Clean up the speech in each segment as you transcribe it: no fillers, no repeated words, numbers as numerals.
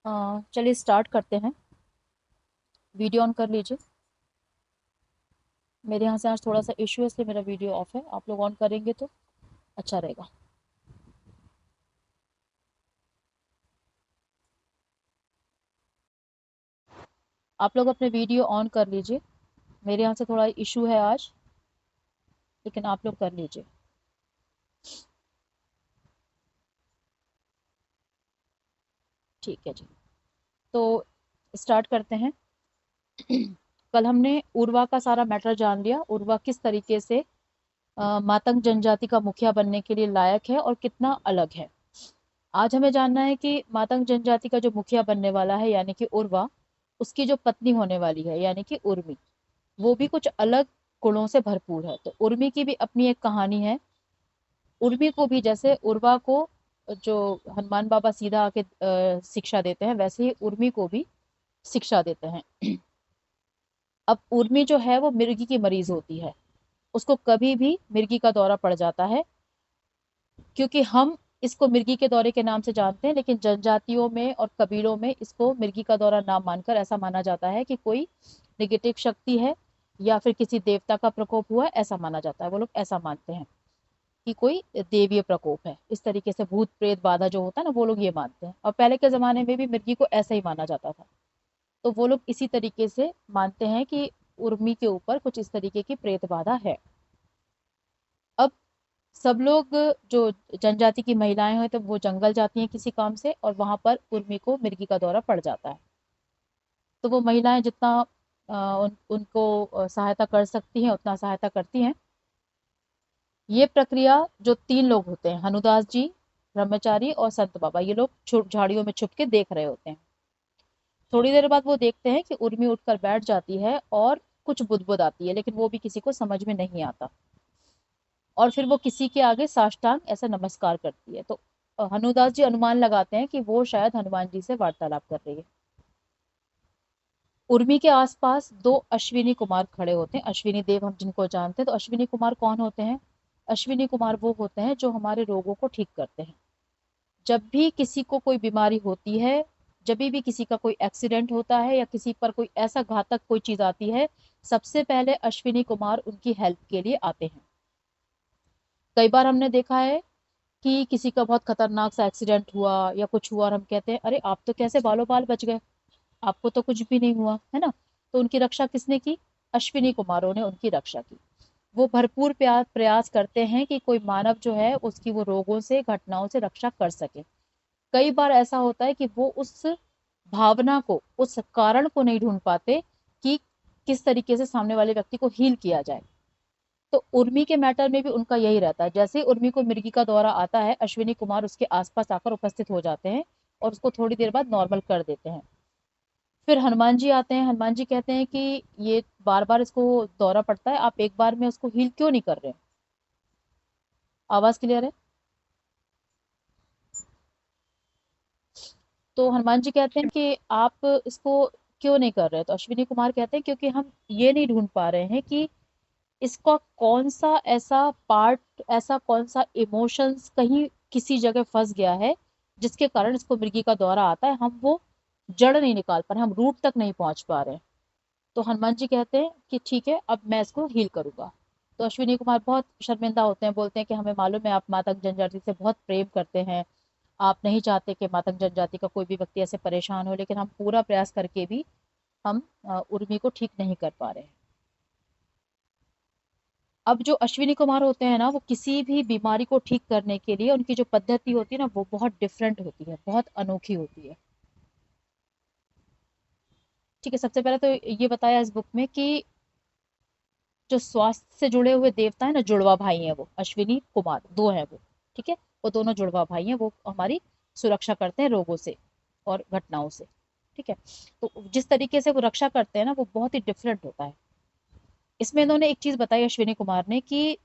चलिए स्टार्ट करते हैं। वीडियो ऑन कर लीजिए। मेरे यहाँ से आज थोड़ा सा इशू है इसलिए मेरा वीडियो ऑफ है। आप लोग ऑन करेंगे तो अच्छा रहेगा। आप लोग अपने वीडियो ऑन कर लीजिए। मेरे यहाँ से थोड़ा इशू है आज, लेकिन आप लोग कर लीजिए। ठीक है जी। तो स्टार्ट करते हैं। कल हमने उर्वा का सारा मैटर जान लिया। उर्वा किस तरीके से मातंग जनजाति का मुखिया बनने के लिए लायक है और कितना अलग है। आज हमें जानना है कि मातंग जनजाति का जो मुखिया बनने वाला है यानी कि उर्वा, उसकी जो पत्नी होने वाली है यानी कि उर्मी, वो भी कुछ अलग गुणों से भरपूर है। तो उर्मी की भी अपनी एक कहानी है। उर्मी को भी जैसे उर्वा को जो हनुमान बाबा सीधा आके शिक्षा देते हैं, वैसे ही उर्मी को भी शिक्षा देते हैं। अब उर्मी जो है वो मिर्गी की मरीज होती है। उसको कभी भी मिर्गी का दौरा पड़ जाता है। क्योंकि हम इसको मिर्गी के दौरे के नाम से जानते हैं, लेकिन जनजातियों में और कबीलों में इसको मिर्गी का दौरा ना मानकर ऐसा माना जाता है कि कोई नेगेटिव शक्ति है या फिर किसी देवता का प्रकोप हुआ है, ऐसा माना जाता है। वो लोग ऐसा मानते हैं कि कोई देवीय प्रकोप है। इस तरीके से भूत प्रेत बाधा जो होता है ना, वो लोग ये मानते हैं। और पहले के जमाने में भी मिर्गी को ऐसा ही माना जाता था। तो वो लोग इसी तरीके से मानते हैं कि उर्मी के ऊपर कुछ इस तरीके की प्रेत बाधा है। अब सब लोग, जो जनजाति की महिलाएं हैं, तो वो जंगल जाती हैं किसी काम से, और वहां पर उर्मी को मिर्गी का दौरा पड़ जाता है। तो वो महिलाएं जितना उनको सहायता कर सकती हैं उतना सहायता करती हैं। ये प्रक्रिया जो तीन लोग होते हैं, हनुदास जी, ब्रह्मचारी और संत बाबा, ये लोग छुप झाड़ियों में छुप के देख रहे होते हैं। थोड़ी देर बाद वो देखते हैं कि उर्मी उठकर बैठ जाती है और कुछ बुदबुद आती है, लेकिन वो भी किसी को समझ में नहीं आता। और फिर वो किसी के आगे साष्टांग ऐसा नमस्कार करती है। तो हनुदास जी अनुमान लगाते हैं कि वो शायद हनुमान जी से वार्तालाप कर रही है। उर्मी के आसपास दो अश्विनी कुमार खड़े होते हैं। अश्विनी देव हम जिनको जानते हैं। तो अश्विनी कुमार कौन होते हैं? अश्विनी कुमार वो होते हैं जो हमारे रोगों को ठीक करते हैं। जब भी किसी को कोई बीमारी होती है, जब भी किसी का कोई एक्सीडेंट होता है या किसी पर कोई ऐसा घातक कोई चीज आती है, सबसे पहले अश्विनी कुमार उनकी हेल्प के लिए आते हैं। कई बार हमने देखा है कि किसी का बहुत खतरनाक सा एक्सीडेंट हुआ या कुछ हुआ और हम कहते हैं अरे आप तो कैसे बालों बाल बच गए, आपको तो कुछ भी नहीं हुआ है ना। तो उनकी रक्षा किसने की? अश्विनी कुमारों ने उनकी रक्षा की। वो भरपूर प्रयास करते हैं कि कोई मानव जो है उसकी वो रोगों से घटनाओं से रक्षा कर सके। कई बार ऐसा होता है कि वो उस भावना को, उस कारण को नहीं ढूंढ पाते कि किस तरीके से सामने वाले व्यक्ति को हील किया जाए। तो उर्मी के मैटर में भी उनका यही रहता है। जैसे ही उर्मी को मिर्गी का दौरा आता है, अश्विनी कुमार उसके आसपास आकर उपस्थित हो जाते हैं और उसको थोड़ी देर बाद नॉर्मल कर देते हैं। फिर हनुमान जी आते हैं। हनुमान जी कहते हैं कि ये बार बार इसको दौरा पड़ता है, आप एक बार में उसको हील क्यों नहीं कर रहे? आवाज क्लियर है? तो हनुमान जी कहते हैं कि आप इसको क्यों नहीं कर रहे? तो अश्विनी कुमार कहते हैं क्योंकि हम ये नहीं ढूंढ पा रहे हैं कि इसका कौन सा ऐसा पार्ट, ऐसा कौन सा इमोशंस कहीं किसी जगह फंस गया है जिसके कारण इसको मिर्गी का दौरा आता है। हम वो जड़ नहीं निकाल पा रहे, हम रूट तक नहीं पहुंच पा रहे हैं। तो हनुमान जी कहते हैं कि ठीक है, अब मैं इसको हील करूंगा। तो अश्विनी कुमार बहुत शर्मिंदा होते हैं, बोलते हैं कि हमें मालूम है आप मातंग जनजाति से बहुत प्रेम करते हैं, आप नहीं चाहते कि मातंग जनजाति का कोई भी व्यक्ति ऐसे परेशान हो, लेकिन हम पूरा प्रयास करके भी हम उर्मी को ठीक नहीं कर पा रहे हैं। अब जो अश्विनी कुमार होते हैं ना, वो किसी भी बीमारी को ठीक करने के लिए उनकी जो पद्धति होती है ना, वो बहुत डिफरेंट होती है, बहुत अनोखी होती है। ठीक है, सबसे पहले तो ये बताया इस बुक में कि जो स्वास्थ्य से जुड़े हुए देवता है ना, जुड़वा भाई हैं वो अश्विनी कुमार, दो हैं वो। ठीक है, वो दोनों जुड़वा भाई हैं, वो हमारी सुरक्षा करते हैं रोगों से और घटनाओं से। ठीक है, तो जिस तरीके से वो रक्षा करते हैं ना, वो बहुत ही डिफरेंट होता है। इसमें इन्होंने एक चीज बताई अश्विनी कुमार ने कि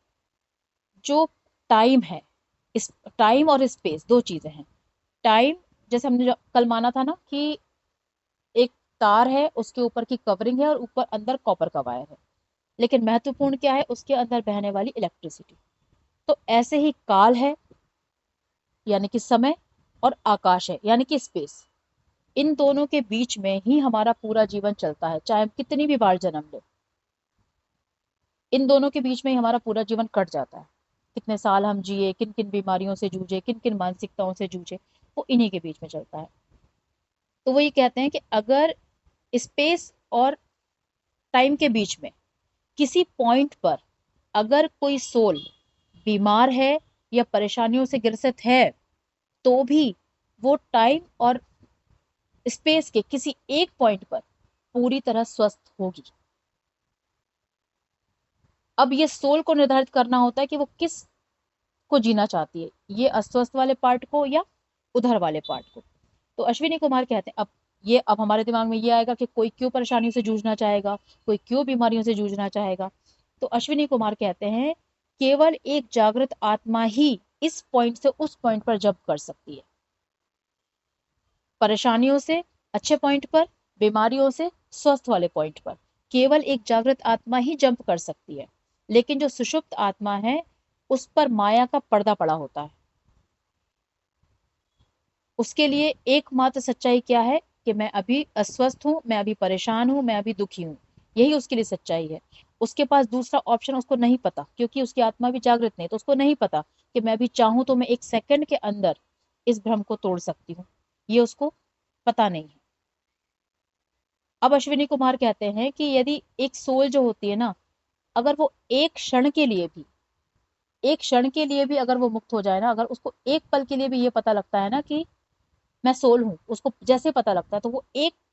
जो टाइम है, इस टाइम और स्पेस दो चीजें हैं। टाइम, जैसे हमने कल माना था ना कि एक तार है, उसके ऊपर की कवरिंग है और ऊपर अंदर कॉपर का वायर है, लेकिन महत्वपूर्ण क्या है? उसके अंदर बहने वाली इलेक्ट्रिसिटी। तो ऐसे ही काल है यानी कि समय, और आकाश है यानी कि स्पेस। इन दोनों के बीच में ही हमारा पूरा जीवन चलता है, चाहे हम कितनी भी बार जन्म ले, इन दोनों के बीच में ही हमारा पूरा जीवन कट जाता है। कितने साल हम जिए, किन किन बीमारियों से जूझे, किन किन मानसिकताओं से जूझे, वो इन्हीं के बीच में चलता है। तो वो ये कहते हैं कि अगर स्पेस और टाइम के बीच में किसी पॉइंट पर अगर कोई सोल बीमार है या परेशानियों से ग्रसित है, तो भी वो टाइम और स्पेस के किसी एक पॉइंट पर पूरी तरह स्वस्थ होगी। अब ये सोल को निर्धारित करना होता है कि वो किस को जीना चाहती है, ये अस्वस्थ वाले पार्ट को या उधर वाले पार्ट को। तो अश्विनी कुमार कहते हैं, अब हमारे दिमाग में ये आएगा कि कोई क्यों परेशानियों से जूझना चाहेगा, कोई क्यों बीमारियों से जूझना चाहेगा। तो अश्विनी कुमार कहते हैं केवल एक जागृत आत्मा ही इस पॉइंट से उस पॉइंट पर जंप कर सकती है। परेशानियों से अच्छे पॉइंट पर, बीमारियों से स्वस्थ वाले पॉइंट पर केवल एक जागृत आत्मा ही जंप कर सकती है। लेकिन जो सुषुप्त आत्मा है उस पर माया का पर्दा पड़ा होता है। उसके लिए एकमात्र सच्चाई क्या है कि मैं अभी अस्वस्थ हूं, मैं अभी परेशान हूं, मैं अभी दुखी हूं, यही उसके लिए सच्चाई है। उसके पास दूसरा ऑप्शन उसको नहीं पता, क्योंकि उसकी आत्मा भी जागृत नहीं, तो उसको नहीं पता कि मैं अभी चाहूं तो मैं एक सेकंड के अंदर इस भ्रम को तोड़ सकती हूँ, ये उसको पता नहीं है। अब अश्विनी कुमार कहते हैं कि यदि एक सोल जो होती है ना, अगर वो एक क्षण के लिए भी अगर वो मुक्त हो जाए ना, अगर उसको एक पल के लिए भी ये पता लगता है ना कि मैं सोल हूं, उसको जैसे पता लगता है, तो वो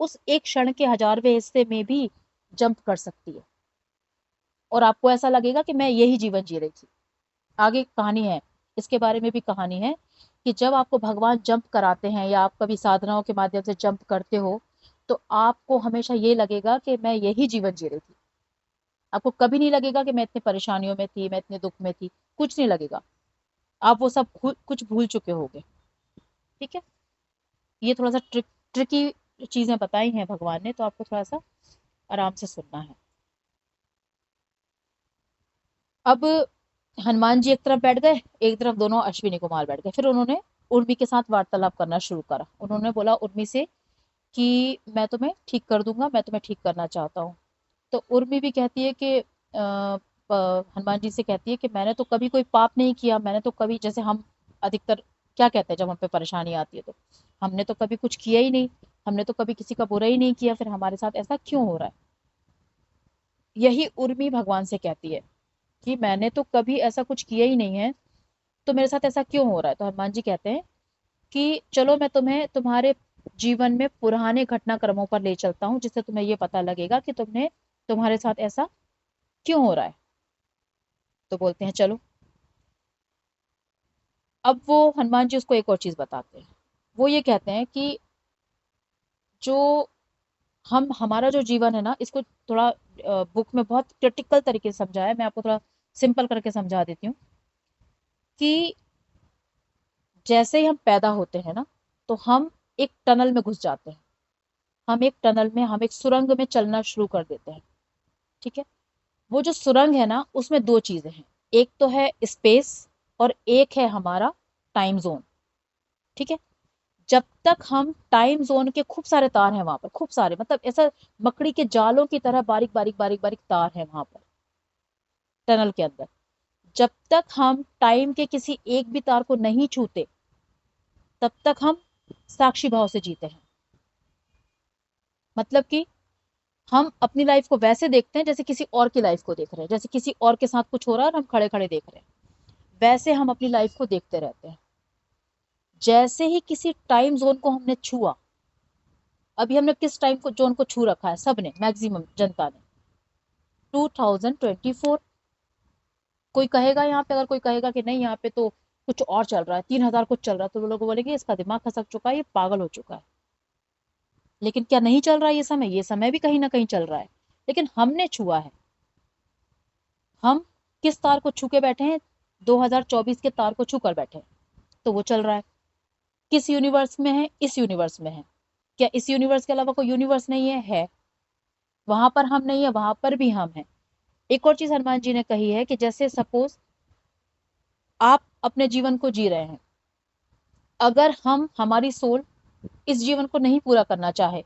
उस एक क्षण के 1000वें हिस्से में भी जंप कर सकती है। और आपको ऐसा लगेगा कि मैं यही जीवन जी रही थी। आगे कहानी है, इसके बारे में भी कहानी है कि जब आपको भगवान जंप कराते हैं या आप कभी साधनाओं के माध्यम से जंप करते हो, तो आपको हमेशा ये लगेगा कि मैं यही जीवन जी रही थी। आपको कभी नहीं लगेगा कि मैं इतनी परेशानियों में थी, मैं इतने दुख में थी, कुछ नहीं लगेगा। आप वो सब कुछ भूल चुके होगे। ठीक है, ये थोड़ा सा ट्रिकी चीजें बताई हैं भगवान ने, तो आपको थोड़ा सा आराम से सुनना है। अब हनुमान जी एक तरफ बैठ गए, एक तरफ दोनों अश्विनी कुमार बैठ गए। फिर उन्होंने उर्मी के साथ वार्तालाप करना शुरू करा। उन्होंने बोला उर्मी से कि मैं तुम्हें ठीक कर दूंगा, मैं तुम्हें ठीक करना चाहता हूँ। तो उर्मी भी कहती है कि हनुमान जी से कहती है कि मैंने तो कभी कोई पाप नहीं किया, मैंने तो कभी, जैसे हम अधिकतर क्या कहते हैं जब हम पे परेशानी आती है, तो हमने तो कभी कुछ किया ही नहीं, हमने तो कभी किसी का बुरा ही नहीं किया, फिर हमारे साथ ऐसा क्यों हो रहा है। यही उर्मी भगवान से कहती है कि मैंने तो कभी ऐसा कुछ किया ही नहीं है, तो मेरे साथ ऐसा क्यों हो रहा है। तो हनुमान जी कहते हैं कि चलो मैं तुम्हें तुम्हारे जीवन में पुराने घटनाक्रमों पर ले चलता हूँ, जिससे तुम्हें ये पता लगेगा कि तुम्हारे साथ ऐसा क्यों हो रहा है। तो बोलते हैं चलो। अब वो हनुमान जी उसको एक और चीज बताते हैं। वो ये कहते हैं कि जो हमारा जो जीवन है ना, इसको थोड़ा बुक में बहुत क्रिटिकल तरीके से समझाया है, मैं आपको थोड़ा सिंपल करके समझा देती हूँ कि जैसे ही हम पैदा होते हैं ना, तो हम एक टनल में घुस जाते हैं। हम एक सुरंग में चलना शुरू कर देते हैं। ठीक है, वो जो सुरंग है ना, उसमें दो चीजें हैं। एक तो है स्पेस और एक है हमारा टाइम जोन। ठीक है, जब तक हम टाइम जोन के खूब सारे तार हैं वहां पर, खूब सारे, मतलब ऐसा मकड़ी के जालों की तरह बारीक बारीक बारीक बारीक तार हैं वहां पर टनल के अंदर। जब तक हम टाइम के किसी एक भी तार को नहीं छूते, तब तक हम साक्षी भाव से जीते हैं। मतलब कि हम अपनी लाइफ को वैसे देखते हैं जैसे किसी और की लाइफ को देख रहे हैं, जैसे किसी और के साथ कुछ हो रहा है और हम खड़े खड़े देख रहे हैं, वैसे हम अपनी लाइफ को देखते रहते हैं। जैसे ही किसी टाइम जोन को हमने छुआ, अभी हमने किस टाइम को जोन को छू रखा है, सबने, मैक्सिमम जनता ने, 2024। कोई कहेगा यहाँ पे, अगर कोई कहेगा कि नहीं यहाँ पे तो कुछ और चल रहा है, 3000 कुछ चल रहा है, तो वो लोग बोलेंगे इसका दिमाग खसक चुका है, ये पागल हो चुका है। लेकिन क्या नहीं चल रहा है ये समय? ये समय भी कहीं ना कहीं चल रहा है, लेकिन हमने छुआ है। हम किस तार को छू के बैठे हैं? 2024 के तार को छू कर बैठे हैं, तो वो चल रहा है। किस यूनिवर्स में है? इस यूनिवर्स में है। क्या इस यूनिवर्स के अलावा कोई यूनिवर्स नहीं है? है। वहां पर हम नहीं है, वहां पर भी हम हैं। एक और चीज हनुमान जी ने कही है कि जैसे सपोज आप अपने जीवन को जी रहे हैं, अगर हमारी सोल इस जीवन को नहीं पूरा करना चाहे,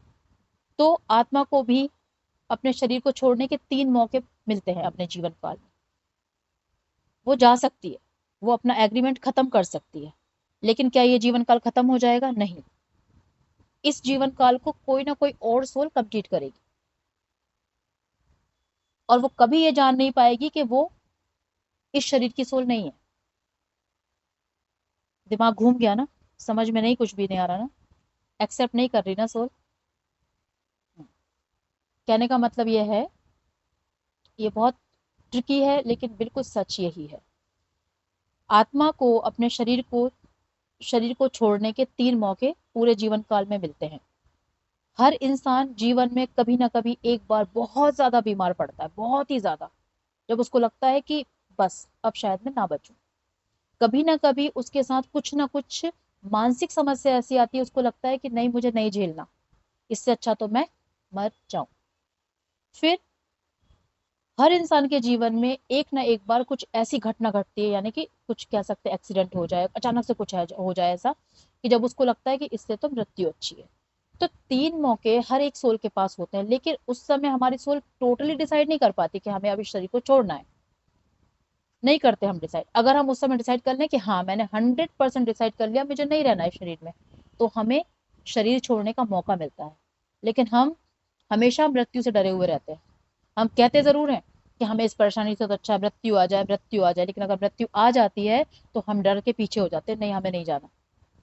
तो आत्मा को भी अपने शरीर को छोड़ने के 3 मौके मिलते हैं अपने जीवन काल में। वो जा सकती है, वो अपना एग्रीमेंट खत्म कर सकती है, लेकिन क्या ये जीवन काल खत्म हो जाएगा? नहीं। इस जीवन काल को कोई ना कोई और सोल कंप्लीट करेगी, और वो कभी ये जान नहीं पाएगी कि वो इस शरीर की सोल नहीं है। दिमाग घूम गया ना? समझ में नहीं, कुछ भी नहीं आ रहा ना? एक्सेप्ट नहीं कर रही ना सोल? कहने का मतलब ये है, ये बहुत ट्रिकी है लेकिन बिल्कुल सच यही है। आत्मा को अपने शरीर को छोड़ने के 3 मौके पूरे जीवन काल में मिलते हैं। हर इंसान जीवन में कभी ना कभी एक बार बहुत ज्यादा बीमार पड़ता है, बहुत ही ज्यादा, जब उसको लगता है कि बस अब शायद मैं ना बचूं। कभी ना कभी उसके साथ कुछ ना कुछ मानसिक समस्या ऐसी आती है, उसको लगता है कि नहीं, मुझे नहीं झेलना, इससे अच्छा तो मैं मर जाऊं। फिर हर इंसान के जीवन में एक ना एक बार कुछ ऐसी घटना घटती है, यानी कि कुछ कह सकते हैं एक्सीडेंट हो जाए, अचानक से कुछ हो जाए ऐसा, कि जब उसको लगता है कि इससे तो मृत्यु अच्छी है। तो 3 मौके हर एक सोल के पास होते हैं, लेकिन उस समय हमारी सोल टोटली डिसाइड नहीं कर पाती कि हमें अभी शरीर को छोड़ना है। नहीं करते हम डिसाइड। अगर हम उस समय डिसाइड कर लें कि हाँ, मैंने 100% डिसाइड कर लिया, मुझे नहीं रहना है शरीर में, तो हमें शरीर छोड़ने का मौका मिलता है। लेकिन हम हमेशा मृत्यु से डरे हुए रहते हैं। हम कहते जरूर हैं कि हमें इस परेशानी से तो अच्छा मृत्यु आ जाए, मृत्यु आ जाए, लेकिन अगर मृत्यु आ जाती है तो हम डर के पीछे हो जाते हैं, नहीं हमें नहीं जाना,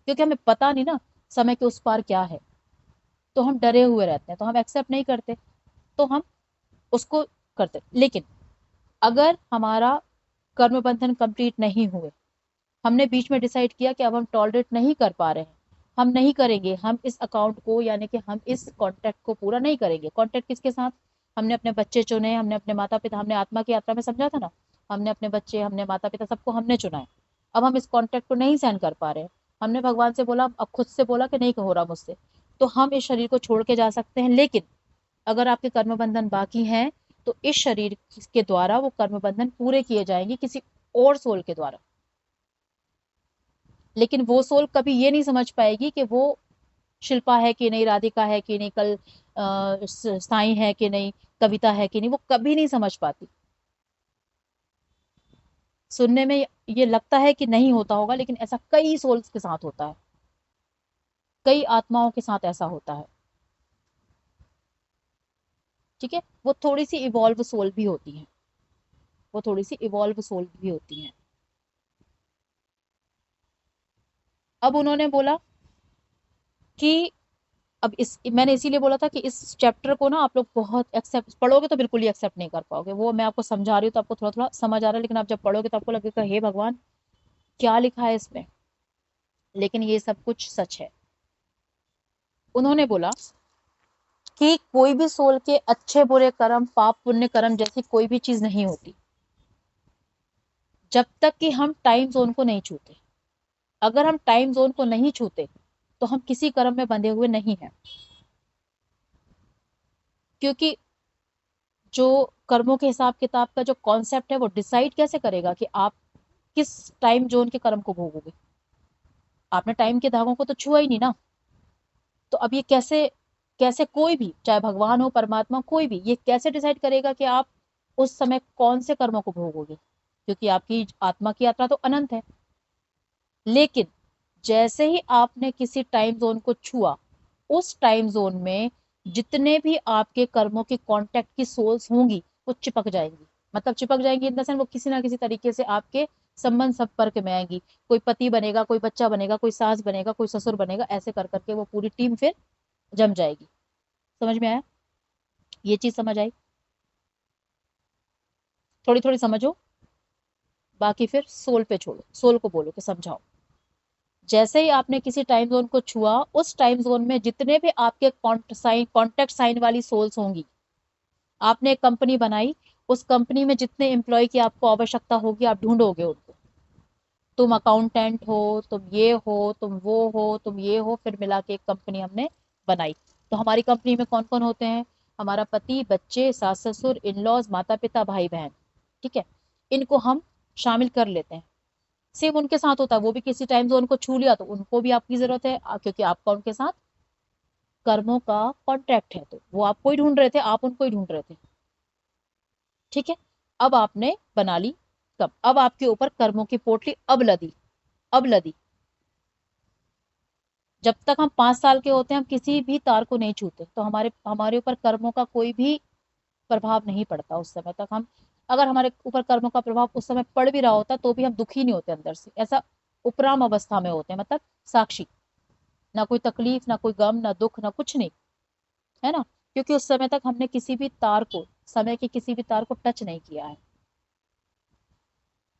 क्योंकि हमें पता नहीं ना समय के उस पार क्या है। तो हम डरे हुए रहते हैं, तो हम एक्सेप्ट नहीं करते, तो हम उसको करते। लेकिन अगर हमारा कर्म बंधन कंप्लीट नहीं हुए, हमने बीच में डिसाइड किया कि अब हम टॉलरेट नहीं कर पा रहे हैं, हम नहीं करेंगे, हम इस अकाउंट को, यानी कि हम इस कॉन्ट्रैक्ट को पूरा नहीं करेंगे। कॉन्ट्रैक्ट किसके साथ? हमने अपने बच्चे चुने, हमने अपने माता पिता, हमने आत्मा की यात्रा में समझा था ना, हमने अपने बच्चे, हमने माता पिता, सबको हमने चुना है। अब हम इस कॉन्ट्रैक्ट को नहीं सहन कर पा रहे हैं, हमने भगवान से बोला, अब खुद से बोला कि नहीं हो रहा मुझसे, तो हम इस शरीर को छोड़ के जा सकते हैं। लेकिन अगर आपके कर्म बंधन बाकी हैं, तो इस शरीर के द्वारा वो कर्म बंधन पूरे किए जाएंगे किसी और सोल के द्वारा। लेकिन वो सोल कभी ये नहीं समझ पाएगी कि वो शिल्पा है कि नहीं, राधिका है कि नहीं, कल साई है कि नहीं, कविता है कि नहीं, वो कभी नहीं समझ पाती। सुनने में ये लगता है कि नहीं होता होगा, लेकिन ऐसा कई सोल्स के साथ होता है, कई आत्माओं के साथ ऐसा होता है। ठीक है, वो थोड़ी सी इवॉल्व सोल भी होती हैं, वो थोड़ी सी इवॉल्व सोल भी होती हैं। अब उन्होंने बोला कि अब इस मैंने इसीलिए बोला था कि इस चैप्टर को ना आप लोग बहुत एक्सेप्ट पढ़ोगे तो बिल्कुल ही एक्सेप्ट नहीं कर पाओगे। वो मैं आपको समझा रही हूँ तो आपको थोड़ा थोड़ा समझ आ रहा है, लेकिन आप जब पढ़ोगे तो आपको लगेगा हे भगवान, क्या लिखा है इसमें। लेकिन ये सब कुछ सच है। उन्होंने बोला कि कोई भी सोल के अच्छे बुरे कर्म, पाप पुण्य कर्म जैसी कोई भी चीज नहीं होती, जब तक कि हम टाइम जोन को नहीं छूते। अगर हम टाइम जोन को नहीं छूते तो हम किसी कर्म में बंधे हुए नहीं हैं। क्योंकि जो कर्मों के हिसाब किताब का जो कॉन्सेप्ट है, वो डिसाइड कैसे करेगा कि आप किस टाइम जोन के कर्म को भोगोगे? आपने टाइम के धागों को तो छुआ ही नहीं ना। तो अब ये कैसे, कैसे कोई भी, चाहे भगवान हो, परमात्मा, कोई भी, ये कैसे डिसाइड करेगा कि आप उस समय कौन से कर्मों को भोगोगे? क्योंकि आपकी आत्मा की यात्रा तो अनंत है। लेकिन जैसे ही आपने किसी टाइम जोन को छुआ, उस टाइम जोन में जितने भी आपके कर्मों की कांटेक्ट की सोल्स होंगी, वो चिपक जाएंगी। मतलब चिपक जाएंगी इन द सेंस, वो किसी ना किसी तरीके से आपके संबंध संपर्क में आएंगी। कोई पति बनेगा, कोई बच्चा बनेगा, कोई सास बनेगा, कोई ससुर बनेगा, ऐसे कर करके वो पूरी टीम फिर जम जाएगी। समझ में आया? ये चीज समझ आई? थोड़ी थोड़ी समझो, बाकी फिर सोल पे छोड़ो, सोल को बोलो कि समझाओ। जैसे ही आपने किसी टाइम जोन को छुआ, उस टाइम जोन में जितने भी आपके कॉन्टेक्ट साइन वाली सोल्स होंगी, आपने एक कंपनी बनाई, उस कंपनी में जितने एम्प्लॉय की आपको आवश्यकता होगी, आप ढूंढोगे उनको। तुम अकाउंटेंट हो, तुम ये हो, तुम वो हो, तुम ये हो, फिर मिला के एक कंपनी हमने बनाई। तो हमारी कंपनी में कौन कौन होते हैं? हमारा पति, बच्चे, सास ससुर, इन लॉज, माता पिता, भाई बहन। ठीक है, इनको हम शामिल कर लेते हैं। सेम उनके साथ होता है, वो भी किसी टाइम जोन को छू लिया तो उनको भी आपकी जरूरत है, क्योंकि आपका उनके साथ कर्मों का कॉन्ट्रैक्ट है, तो वो आपको ही ढूंढ रहे थे, आप उनको ही ढूंढ रहे थे। ठीक है, अब आपने बना ली। कब? अब आपके ऊपर कर्मों की पोटली अब लदी, अब लदी। जब तक हम 5 साल के होते हैं हम किसी भी तार को नहीं छूते, तो हमारे हमारे ऊपर कर्मों का कोई भी प्रभाव नहीं पड़ता उस समय तक। हम अगर हमारे ऊपर कर्मों का प्रभाव उस समय पड़ भी रहा होता तो भी हम दुखी नहीं होते अंदर से, ऐसा उपराम अवस्था में होते हैं, मतलब साक्षी, ना कोई तकलीफ, ना कोई गम, ना दुख, ना कुछ नहीं, है ना, क्योंकि उस समय तक हमने किसी भी तार को, समय के किसी भी तार को टच नहीं किया है।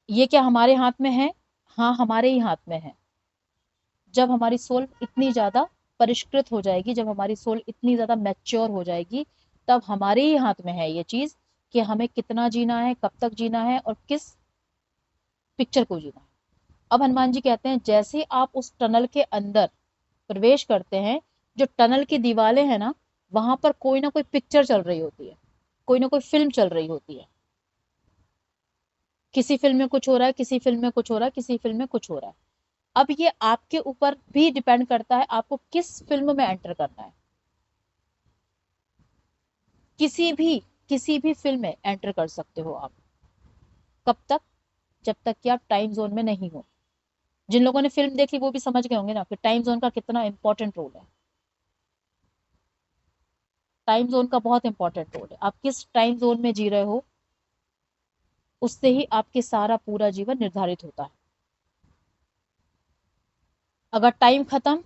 ये क्या हमारे हाथ में है? हाँ, हमारे ही हाथ में है। जब हमारी सोल इतनी ज्यादा परिष्कृत हो जाएगी, जब हमारी सोल इतनी ज्यादा मैच्योर हो जाएगी, तब हमारे ही हाथ में है ये चीज कि हमें कितना जीना है, कब तक जीना है और किस पिक्चर को जीना है। अब हनुमान जी कहते हैं जैसे ही आप उस टनल के अंदर प्रवेश करते हैं, जो टनल की दीवारें हैं ना, वहां पर कोई ना कोई पिक्चर चल रही होती है, कोई ना कोई फिल्म चल रही होती है। किसी फिल्म में कुछ हो रहा है, किसी फिल्म में कुछ हो रहा है, किसी फिल्म में कुछ हो रहा है। अब ये आपके ऊपर भी डिपेंड करता है आपको किस फिल्म में एंटर करना है। किसी भी किसी भी फिल्म में एंटर कर सकते हो आप। कब तक? जब तक कि आप टाइम जोन में नहीं हो। जिन लोगों ने फिल्म देखी वो भी समझ गए होंगे ना कि टाइम जोन का कितना इंपॉर्टेंट रोल है। टाइम जोन का बहुत इंपॉर्टेंट रोल है। आप किस टाइम जोन में जी रहे हो, उससे ही आपके सारा पूरा जीवन निर्धारित होता है। अगर टाइम खत्म,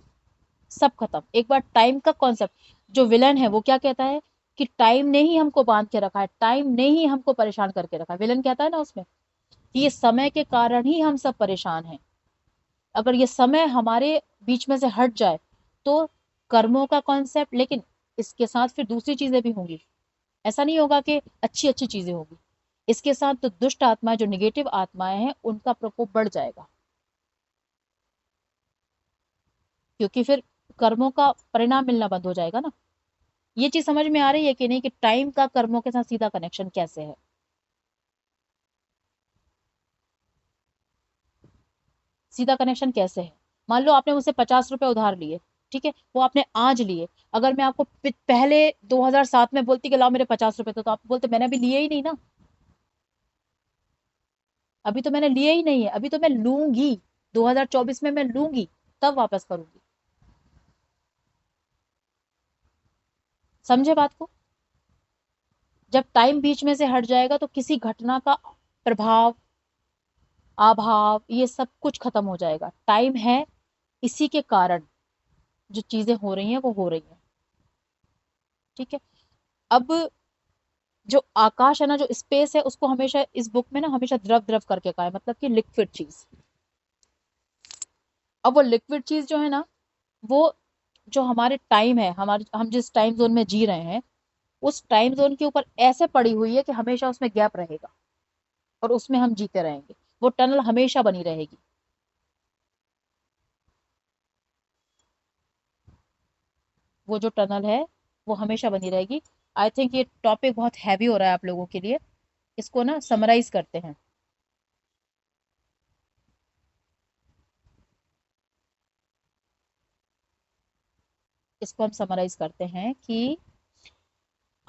सब खत्म। एक बार टाइम का कॉन्सेप्ट, जो विलन है वो क्या कहता है कि टाइम ने ही हमको बांध के रखा है, टाइम ने ही हमको परेशान करके रखा है, विलन कहता है ना उसमें कि ये समय के कारण ही हम सब परेशान हैं। अगर ये समय हमारे बीच में से हट जाए तो कर्मों का कॉन्सेप्ट, लेकिन इसके साथ फिर दूसरी चीजें भी होंगी। ऐसा नहीं होगा कि अच्छी अच्छी चीजें होंगी, इसके साथ तो दुष्ट आत्माएं, जो निगेटिव आत्माएं हैं, उनका प्रकोप बढ़ जाएगा। क्योंकि फिर कर्मों का परिणाम मिलना बंद हो जाएगा ना। ये चीज समझ में आ रही है कि नहीं कि टाइम का कर्मों के साथ सीधा कनेक्शन कैसे है? सीधा कनेक्शन कैसे है? मान लो आपने मुझसे 50 रुपए उधार लिए, ठीक है, वो आपने आज लिए। अगर मैं आपको पहले 2007 में बोलती कि लाओ मेरे 50 रुपए, तो आप बोलते मैंने अभी लिए ही नहीं ना, अभी तो मैंने लिए ही नहीं है, अभी तो मैं लूंगी, 2024 में मैं लूंगी, तब वापस करूंगी। समझे बात को? जब टाइम बीच में से हट जाएगा तो किसी घटना का प्रभाव, अभाव, ये सब कुछ खत्म हो जाएगा। टाइम है, इसी के कारण जो चीजें हो रही हैं वो हो रही हैं। ठीक है। अब जो आकाश है ना, जो स्पेस है, उसको हमेशा इस बुक में ना हमेशा द्रव द्रव करके कहा है, मतलब कि लिक्विड चीज। अब वो लिक्विड चीज जो है ना, वो जो हमारे टाइम है, हमारे हम जिस टाइम जोन में जी रहे हैं, उस टाइम जोन के ऊपर ऐसे पड़ी हुई है कि हमेशा उसमें गैप रहेगा और उसमें हम जीते रहेंगे। वो टनल हमेशा बनी रहेगी। वो जो टनल है वो हमेशा बनी रहेगी। आई थिंक ये टॉपिक बहुत हैवी हो रहा है आप लोगों के लिए। इसको ना समराइज करते हैं। इसको हम समराइज करते हैं कि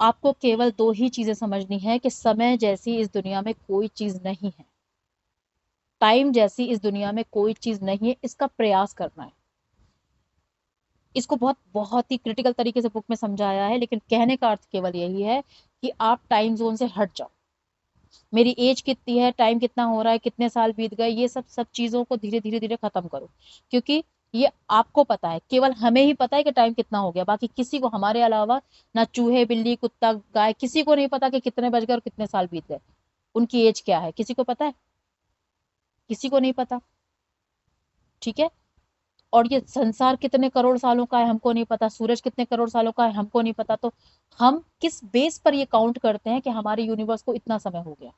आपको केवल दो ही चीजें समझनी है कि समय जैसी इस दुनिया में कोई चीज नहीं है, टाइम जैसी इस दुनिया में कोई चीज नहीं है, इसका प्रयास करना है। इसको बहुत बहुत ही क्रिटिकल तरीके से बुक में समझाया है, लेकिन कहने का अर्थ केवल यही है कि आप टाइम जोन से हट जाओ। मेरी एज कितनी है, टाइम कितना हो रहा है, कितने साल बीत गए, ये सब सब चीजों को धीरे धीरे धीरे खत्म करो। क्योंकि ये आपको पता है, केवल हमें ही पता है कि टाइम कितना हो गया, बाकी किसी को हमारे अलावा, ना चूहे, बिल्ली, कुत्ता, गाय, किसी को नहीं पता कि कितने बज गए और कितने साल बीत गए। उनकी एज क्या है, किसी को पता है? किसी को नहीं पता। ठीक है। और ये संसार कितने करोड़ सालों का है हमको नहीं पता, सूरज कितने करोड़ सालों का है हमको नहीं पता। तो हम किस बेस पर ये काउंट करते हैं कि हमारे यूनिवर्स को इतना समय हो गया?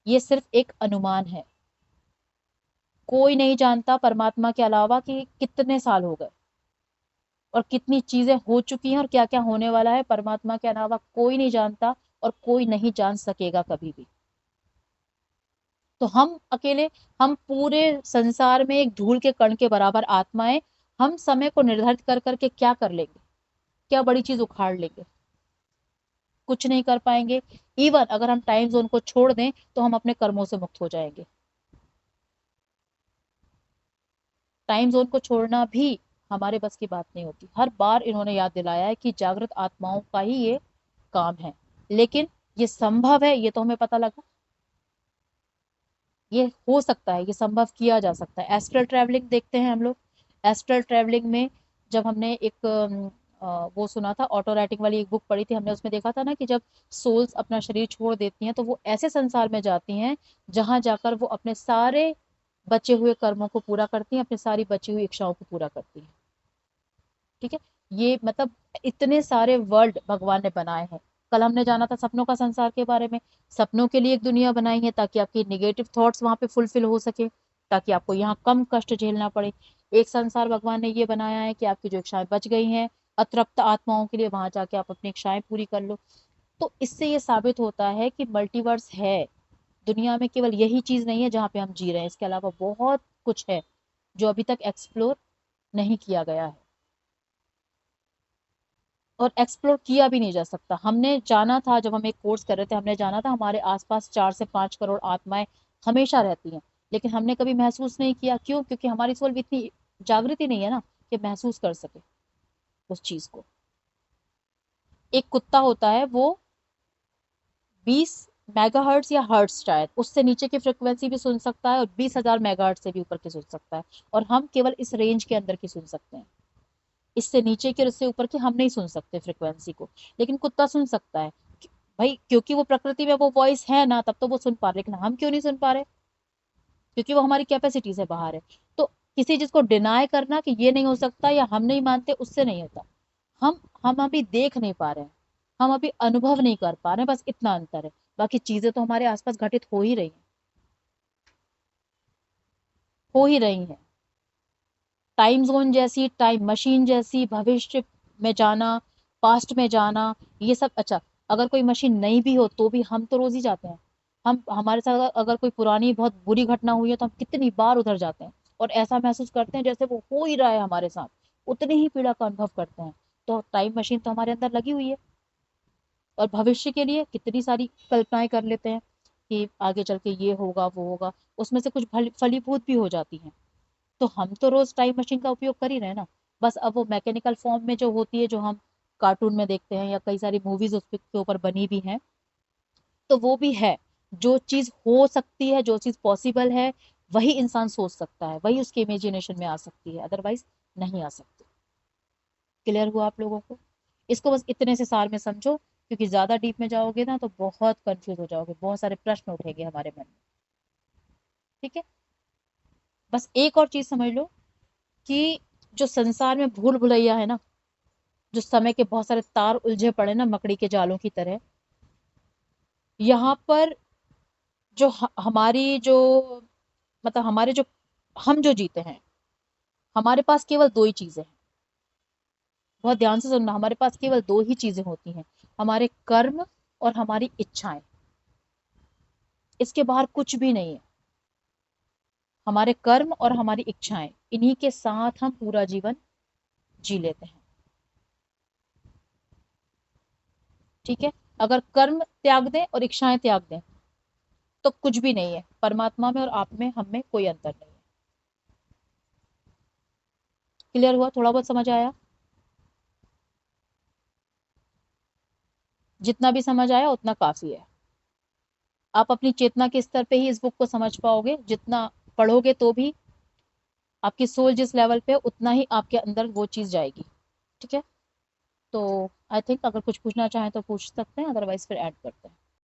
ये सिर्फ एक अनुमान है। कोई नहीं जानता परमात्मा के अलावा कि कितने साल हो गए और कितनी चीजें हो चुकी हैं और क्या क्या होने वाला है, परमात्मा के अलावा कोई नहीं जानता और कोई नहीं जान सकेगा कभी भी। तो हम अकेले, हम पूरे संसार में एक धूल के कण के बराबर आत्माएं, हम समय को निर्धारित कर करके क्या कर लेंगे, क्या बड़ी चीज उखाड़ लेंगे? कुछ नहीं कर पाएंगे। इवन अगर हम टाइम जोन को छोड़ दें तो हम अपने कर्मों से मुक्त हो जाएंगे। टाइम जोन को छोड़ना भी हमारे बस की बात नहीं होती। हर बार इन्होंने याद दिलाया है कि जागृत आत्माओं का ही ये काम है। लेकिन ये संभव है, ये तो हमें पता लगा। ये हो सकता है, ये संभव किया जा सकता है। एस्ट्रल ट्रैवलिंग देखते हैं हम लोग। एस्ट्रल ट्रैवलिंग में जब हमने एक वो सुना था, ऑटो राइटिंग वाली एक बुक पढ़ी थी हमने, उसमें देखा था ना कि जब सोल्स अपना शरीर छोड़ देती हैं तो वो ऐसे संसार में जाती हैं जहां जाकर वो अपने सारे बचे हुए कर्मों को पूरा करती हैं, अपनी सारी बची हुई इच्छाओं को पूरा करती हैं। ठीक है। ये मतलब इतने सारे वर्ल्ड भगवान ने बनाए हैं। कल हमने जाना था सपनों का संसार के बारे में। सपनों के लिए एक दुनिया बनाई है ताकि आपकी नेगेटिव थॉट्स वहां पे फुलफिल हो सके, ताकि आपको यहाँ कम कष्ट झेलना पड़े। एक संसार भगवान ने ये बनाया है कि आपकी जो इच्छाएं बच गई हैं अतृप्त आत्माओं के लिए, वहां जाके आप अपनी इच्छाएं पूरी कर लो। तो इससे ये साबित होता है कि मल्टीवर्स है। दुनिया में केवल यही चीज नहीं है जहाँ पे हम जी रहे हैं, इसके अलावा बहुत कुछ है जो अभी तक एक्सप्लोर नहीं किया गया है और एक्सप्लोर किया भी नहीं जा सकता। हमने जाना था, जब हम एक कोर्स कर रहे थे, हमने जाना था हमारे आसपास 4 से 5 करोड़ आत्माएं हमेशा रहती हैं। लेकिन हमने कभी महसूस नहीं किया। क्यों? क्योंकि हमारी सोल इतनी जागृति नहीं है ना कि महसूस कर सके उस चीज को। एक कुत्ता होता है, वो 20 मेगाहर्ट्ज या हर्ट्ज, शायद उससे नीचे की फ्रिक्वेंसी भी सुन सकता है और 20,000 मेगाहर्ट्ज से भी ऊपर की सुन सकता है। और हम केवल इस रेंज के अंदर की सुन सकते हैं। इससे नीचे की और इससे ऊपर की हम नहीं सुन सकते फ्रिक्वेंसी को। लेकिन कुत्ता सुन सकता है। भाई क्योंकि वो प्रकृति में वो वॉइस है ना, तब तो वो सुन पा रहे। लेकिन हम क्यों नहीं सुन पा रहे? क्योंकि वो हमारी कैपेसिटी से बाहर है। तो किसी चीज को डिनाई करना कि ये नहीं हो सकता या हम नहीं मानते, उससे नहीं होता। हम अभी देख नहीं पा रहे हैं, हम अभी अनुभव नहीं कर पा रहे हैं, बस इतना अंतर है। बाकी चीजें तो हमारे आसपास घटित हो ही रही हैं, हो ही रही हैं। टाइम जोन जैसी, टाइम मशीन जैसी, भविष्य में जाना, पास्ट में जाना, ये सब। अच्छा, अगर कोई मशीन नहीं भी हो तो भी हम तो रोज ही जाते हैं। हम हमारे साथ अगर कोई पुरानी बहुत बुरी घटना हुई है तो हम कितनी बार उधर जाते हैं और ऐसा महसूस करते हैं जैसे वो हो ही रहा है हमारे साथ। उतनी ही पीड़ा का अनुभव करते हैं। तो टाइम मशीन तो हमारे अंदर लगी हुई है। और भविष्य के लिए कितनी सारी कल्पनाएं कर लेते हैं कि आगे चल के ये होगा वो होगा। उसमें से कुछ फलीभूत भी हो जाती हैं। तो हम तो रोज टाइम मशीन का उपयोग कर ही रहे हैं ना। बस अब वो मैकेनिकल फॉर्म में जो होती है, जो हम कार्टून में देखते हैं या कई सारी मूवीज उसके ऊपर बनी भी हैं, तो वो भी है। जो चीज हो सकती है, जो चीज पॉसिबल है, वही इंसान सोच सकता है, वही उसके इमेजिनेशन में आ सकती है, अदरवाइज नहीं आ सकती। क्लियर हुआ आप लोगों को? इसको बस इतने से सार में समझो, क्योंकि ज्यादा डीप में जाओगे ना तो बहुत कंफ्यूज हो जाओगे, बहुत सारे प्रश्न उठेंगे हमारे मन में। ठीक है। बस एक और चीज समझ लो कि जो संसार में भूल भुलैया है ना, जो समय के बहुत सारे तार उलझे पड़े ना मकड़ी के जालों की तरह, यहाँ पर जो हमारी जो मतलब हमारे जो हम जो जीते हैं, हमारे पास केवल दो ही चीजें हैं। बहुत ध्यान से सुनना, हमारे पास केवल दो ही चीजें होती हैं, हमारे कर्म और हमारी इच्छाएं। इसके बाहर कुछ भी नहीं है। हमारे कर्म और हमारी इच्छाएं, इन्हीं के साथ हम पूरा जीवन जी लेते हैं। ठीक है। अगर कर्म त्याग दें और इच्छाएं त्याग दें तो कुछ भी नहीं है। परमात्मा में और आप में, हम में कोई अंतर नहीं है। क्लियर हुआ? थोड़ा बहुत समझ आया? जितना भी समझ आया उतना काफी है। आप अपनी चेतना के स्तर पे ही इस बुक को समझ पाओगे। जितना पढ़ोगे तो भी आपकी सोल जिस लेवल पे है, उतना ही आपके अंदर वो चीज जाएगी। ठीक है। तो आई थिंक अगर कुछ पूछना चाहें तो पूछ सकते हैं, अदरवाइज फिर ऐड करते हैं।